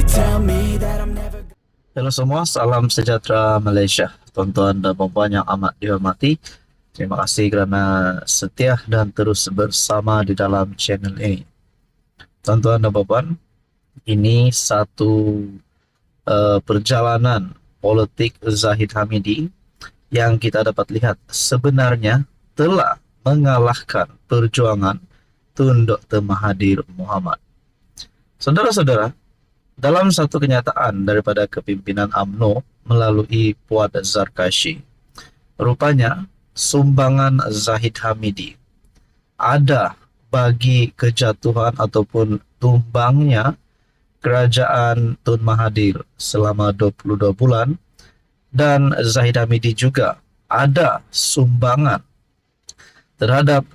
tell me that I'm never. Halo semua, salam sejahtera Malaysia. Tuan-tuan dan puan yang amat dihormati, terima kasih kerana setia dan terus bersama di dalam channel ini. Tuan-tuan dan puan, ini satu perjalanan politik Zahid Hamidi yang kita dapat lihat sebenarnya telah mengalahkan perjuangan Tun Dr. Mahathir Mohamad. Saudara-saudara, dalam satu kenyataan daripada kepimpinan UMNO melalui Puan Zarkashi, rupanya sumbangan Zahid Hamidi ada bagi kejatuhan ataupun tumbangnya kerajaan Tun Mahathir selama 22 bulan, dan Zahid Hamidi juga ada sumbangan terhadap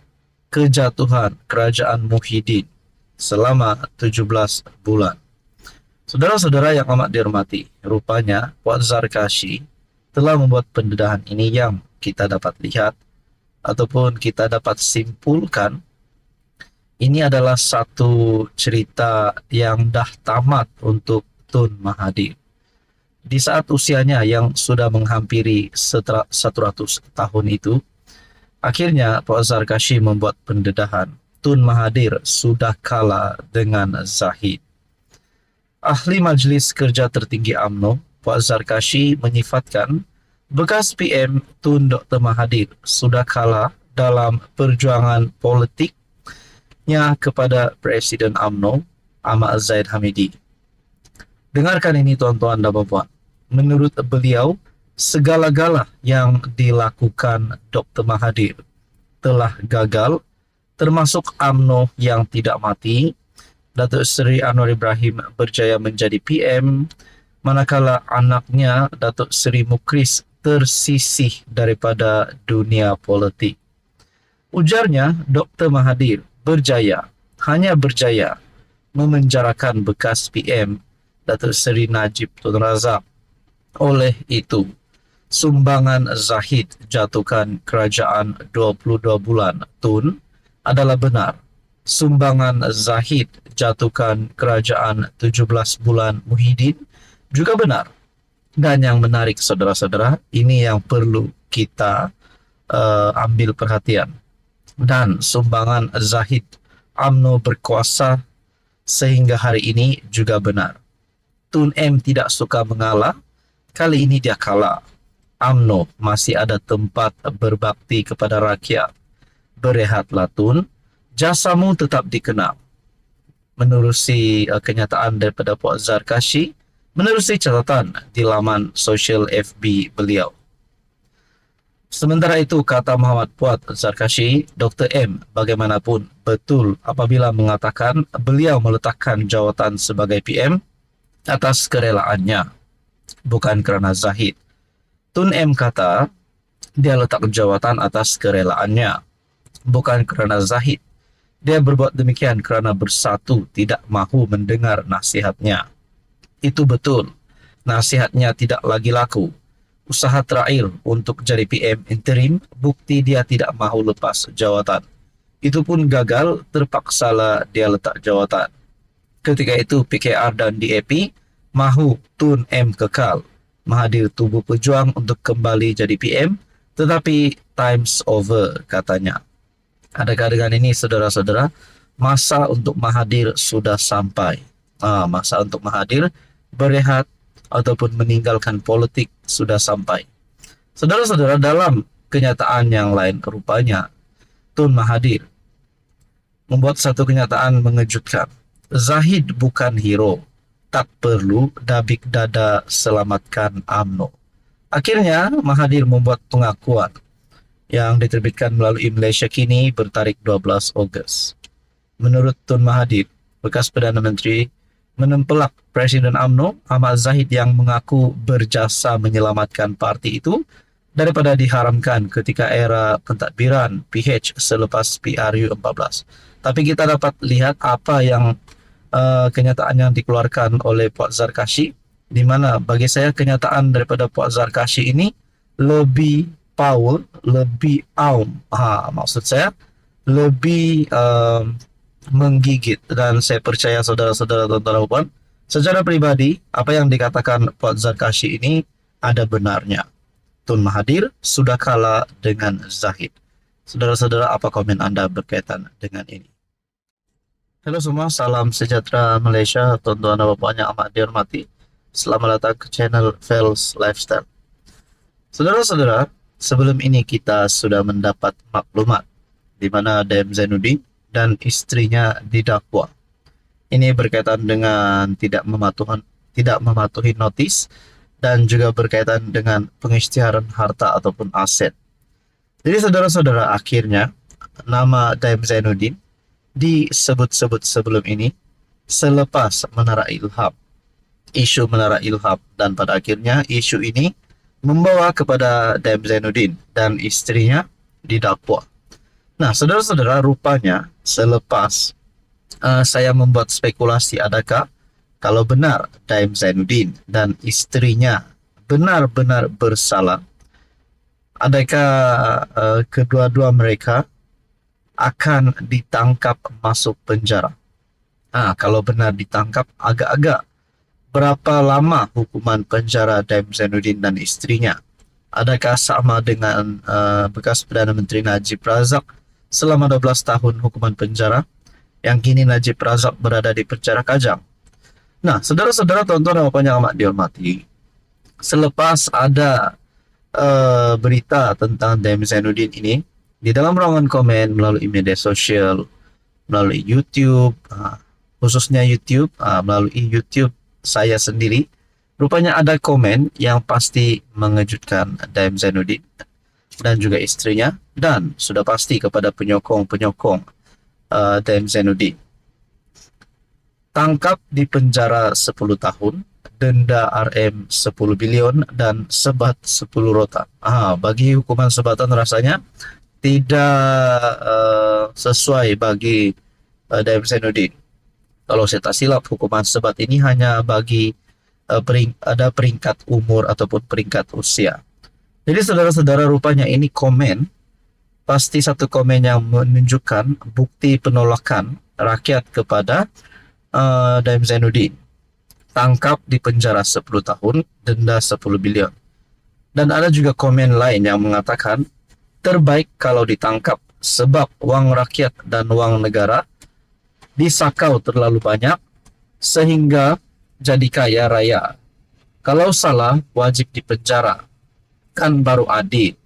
kejatuhan kerajaan Muhyiddin selama 17 bulan. Saudara-saudara yang amat dihormati, rupanya Puan Zarkashi telah membuat pendedahan ini yang kita dapat lihat ataupun kita dapat simpulkan ini adalah satu cerita yang dah tamat untuk Tun Mahathir. Di saat usianya yang sudah menghampiri 100 tahun itu, akhirnya Puan Zarkashi membuat pendedahan Tun Mahathir sudah kalah dengan Zahid. Ahli Majlis Kerja Tertinggi UMNO, Puan Zarkashi menyifatkan bekas PM Tun Dr. Mahathir sudah kalah dalam perjuangan politiknya kepada Presiden UMNO, Ahmad Zahid Hamidi. Dengarkan ini tuan-tuan dan puan. Menurut beliau, segala-gala yang dilakukan Dr. Mahathir telah gagal, termasuk UMNO yang tidak mati. Datuk Seri Anwar Ibrahim berjaya menjadi PM, manakala anaknya Datuk Seri Mukris tersisih daripada dunia politik. Ujarnya, Dr. Mahathir hanya berjaya memenjarakan bekas PM Datuk Seri Najib Tun Razak. Oleh itu, sumbangan Zahid jatuhkan kerajaan 22 bulan Tun adalah benar. Sumbangan Zahid jatuhkan kerajaan 17 bulan Muhyiddin juga benar. Dan yang menarik saudara-saudara, ini yang perlu kita ambil perhatian. Dan sumbangan Zahid UMNO berkuasa sehingga hari ini juga benar. Tun M tidak suka mengalah, kali ini dia kalah. UMNO masih ada tempat berbakti kepada rakyat. Berehatlah Tun, jasamu tetap dikenal. Menerusi kenyataan daripada Puan Zarkashi, menerusi catatan di laman sosial FB beliau. Sementara itu, kata Muhammad Puan Zarkashi, Dr. M bagaimanapun betul apabila mengatakan beliau meletakkan jawatan sebagai PM atas kerelaannya, bukan kerana Zahid. Tun M kata dia letak jawatan atas kerelaannya, bukan kerana Zahid. Dia berbuat demikian kerana bersatu tidak mahu mendengar nasihatnya. Itu betul, nasihatnya tidak lagi laku. Usaha terakhir untuk jadi PM interim, bukti dia tidak mahu lepas jawatan. Itu pun gagal, terpaksalah dia letak jawatan. Ketika itu PKR dan DAP mahu Tun M kekal. Mahathir tubuh pejuang untuk kembali jadi PM, tetapi time's over katanya. Adakah dengan ini saudara-saudara, masa untuk Mahathir sudah sampai. Masa untuk Mahathir berehat ataupun meninggalkan politik sudah sampai. Saudara-saudara, dalam kenyataan yang lain rupanya Tun Mahathir membuat satu kenyataan mengejutkan. Zahid bukan hero, tak perlu dabik dada selamatkan UMNO. Akhirnya Mahathir membuat pengakuan yang diterbitkan melalui Malaysia Kini bertarikh 12 Ogos. Menurut Tun Mahathir, bekas Perdana Menteri menempelak Presiden UMNO Ahmad Zahid yang mengaku berjasa menyelamatkan parti itu daripada diharamkan ketika era pentadbiran PH selepas PRU 14. Tapi kita dapat lihat apa yang kenyataan yang dikeluarkan oleh Puan Zarkashi, di mana bagi saya kenyataan daripada Puan Zarkashi ini lebih power, lebih maksud saya lebih menggigit, dan saya percaya saudara-saudara tuan-tuan dan puan, Secara pribadi, apa yang dikatakan Puan Zarkashi ini ada benarnya. Tun Mahathir sudah kalah dengan Zahid. Saudara-saudara, apa komen Anda berkaitan dengan ini? Halo semua, salam sejahtera Malaysia, tuan-tuan dan bapak yang amat dihormati. Selamat datang ke channel Vels Lifestyle. Saudara-saudara, sebelum ini kita sudah mendapat maklumat di mana Dayam Zainuddin dan istrinya didakwa. Ini berkaitan dengan tidak mematuhi notis dan juga berkaitan dengan pengisytiharan harta ataupun aset. Jadi saudara-saudara, akhirnya nama Dayam Zainuddin disebut-sebut sebelum ini selepas Menara Ilham, isu Menara Ilham, dan pada akhirnya isu ini membawa kepada Dayam Zainuddin dan istrinya didakwa. Nah, saudara-saudara, rupanya selepas saya membuat spekulasi, adakah kalau benar Dayam Zainuddin dan istrinya benar-benar bersalah, adakah kedua-dua mereka akan ditangkap masuk penjara? Kalau benar ditangkap, agak-agak berapa lama hukuman penjara Dayam Zainuddin dan istrinya? Adakah sama dengan bekas Perdana Menteri Najib Razak selama 12 tahun hukuman penjara, yang kini Najib Razak berada di penjara Kajang? Nah, saudara-saudara, tuan-tuan dan bapak yang amat dihormati, selepas ada berita tentang Dayam Zainuddin ini, di dalam ruangan komen melalui media sosial, melalui YouTube, khususnya YouTube, melalui YouTube saya sendiri, rupanya ada komen yang pasti mengejutkan Dayam Zainuddin dan juga istrinya, dan sudah pasti kepada penyokong-penyokong Dayam Zainuddin. Tangkap di penjara 10 tahun, denda RM 10 bilion, dan sebat 10 rotan. Bagi hukuman sebatan rasanya tidak sesuai bagi Dayam Zainuddin. Kalau saya tak silap, hukuman sebat ini hanya bagi ada peringkat umur ataupun peringkat usia. Jadi saudara-saudara, rupanya ini komen, pasti satu komen yang menunjukkan bukti penolakan rakyat kepada Dayam Zainuddin. Tangkap di penjara 10 tahun, denda 10 bilion. Dan ada juga komen lain yang mengatakan terbaik kalau ditangkap sebab uang rakyat dan uang negara disakau terlalu banyak sehingga jadi kaya raya. Kalau salah wajib dipenjara, kan baru adil.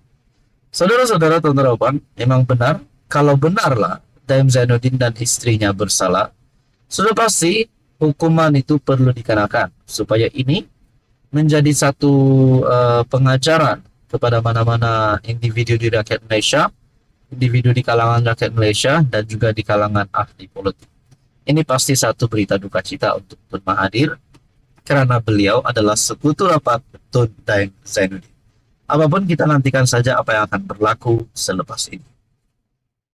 Saudara-saudara, tuan-tuan, memang benar, kalau benarlah Dayam Zainuddin dan istrinya bersalah, sudah pasti hukuman itu perlu dikenakan supaya ini menjadi satu pengajaran kepada mana-mana individu di rakyat Malaysia, individu di kalangan rakyat Malaysia, dan juga di kalangan ahli politik. Ini pasti satu berita duka cita untuk Tun Mahathir, karena beliau adalah sekutu rapat Tun Dayam Zainuddin. Apapun, kita nantikan saja apa yang akan berlaku selepas ini.